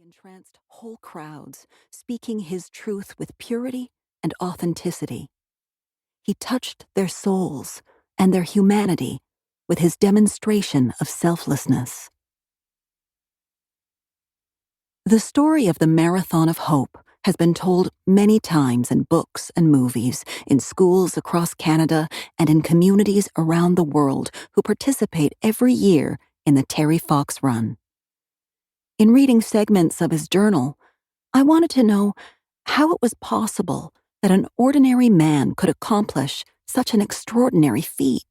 entranced whole crowds, speaking his truth with purity and authenticity. He touched their souls and their humanity with his demonstration of selflessness. The story of the Marathon of Hope has been told many times in books and movies, in schools across Canada, and in communities around the world who participate every year in the Terry Fox Run. In reading segments of his journal, I wanted to know how it was possible that an ordinary man could accomplish such an extraordinary feat.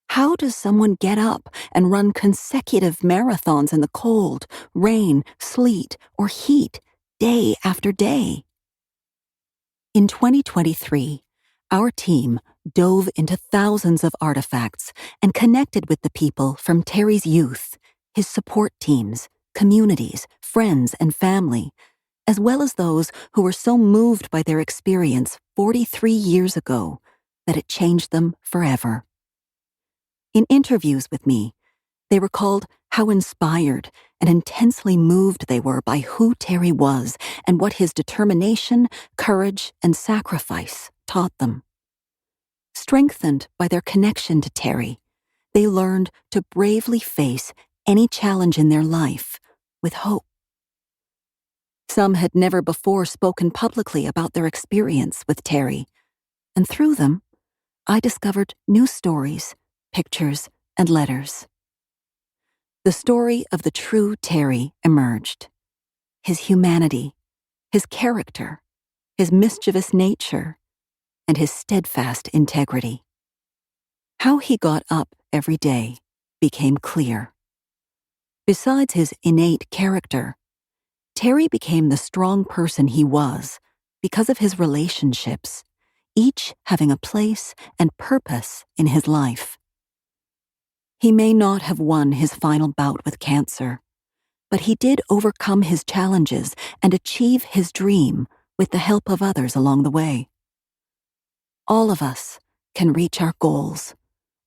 How does someone get up and run consecutive marathons in the cold, rain, sleet, or heat, day after day? In 2023, our team dove into thousands of artifacts and connected with the people from Terry's youth, his support teams, communities, friends, and family, as well as those who were so moved by their experience 43 years ago that it changed them forever. In interviews with me, they recalled how inspired and intensely moved they were by who Terry was and what his determination, courage, and sacrifice taught them. Strengthened by their connection to Terry, they learned to bravely face any challenge in their life with hope. Some had never before spoken publicly about their experience with Terry, and through them, I discovered new stories, pictures, and letters. The story of the true Terry emerged. His humanity, his character, his mischievous nature, and his steadfast integrity. How he got up every day became clear. Besides his innate character, Terry became the strong person he was because of his relationships, each having a place and purpose in his life. He may not have won his final bout with cancer, but he did overcome his challenges and achieve his dream with the help of others along the way. All of us can reach our goals,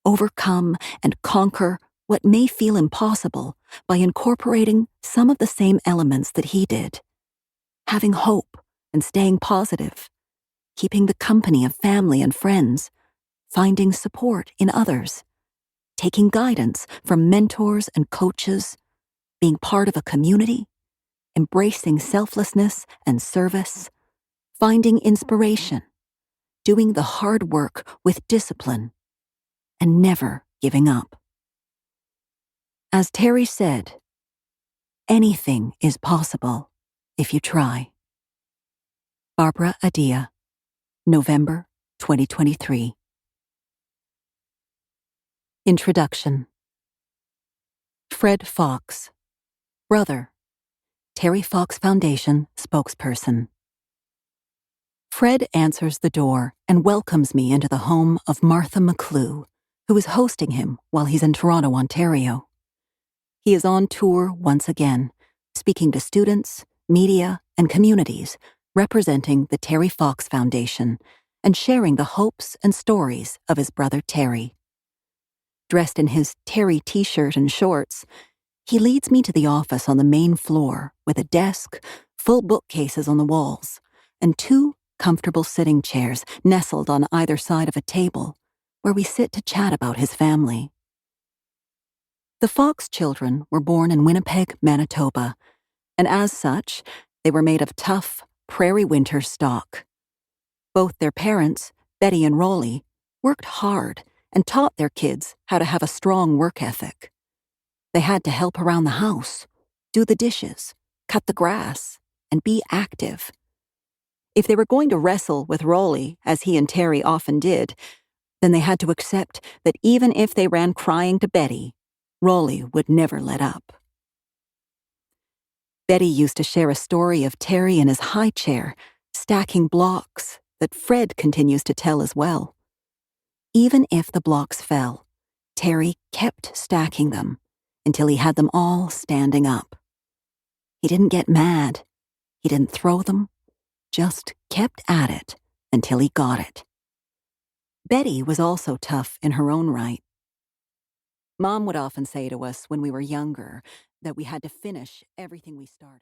overcome and conquer what may feel impossible by incorporating some of the same elements that he did. Having hope and staying positive, keeping the company of family and friends, finding support in others, taking guidance from mentors and coaches, being part of a community, embracing selflessness and service, finding inspiration, doing the hard work with discipline, and never giving up. As Terry said, anything is possible if you try. Barbara Adhiya, November 2023. Introduction. Fred Fox, brother, Terry Fox Foundation spokesperson. Fred answers the door and welcomes me into the home of Martha McClue, who is hosting him while he's in Toronto, Ontario. He is on tour once again, speaking to students, media, and communities representing the Terry Fox Foundation and sharing the hopes and stories of his brother Terry. Dressed in his Terry t-shirt and shorts, he leads me to the office on the main floor with a desk, full bookcases on the walls, and 2 comfortable sitting chairs nestled on either side of a table where we sit to chat about his family. The Fox children were born in Winnipeg, Manitoba, and as such, they were made of tough, prairie winter stock. Both their parents, Betty and Rolly, worked hard and taught their kids how to have a strong work ethic. They had to help around the house, do the dishes, cut the grass, and be active. If they were going to wrestle with Rolly, as he and Terry often did, then they had to accept that even if they ran crying to Betty, Rolly would never let up. Betty used to share a story of Terry in his high chair, stacking blocks that Fred continues to tell as well. Even if the blocks fell, Terry kept stacking them until he had them all standing up. He didn't get mad. He didn't throw them, just kept at it until he got it. Betty was also tough in her own right. Mom would often say to us when we were younger that we had to finish everything we started.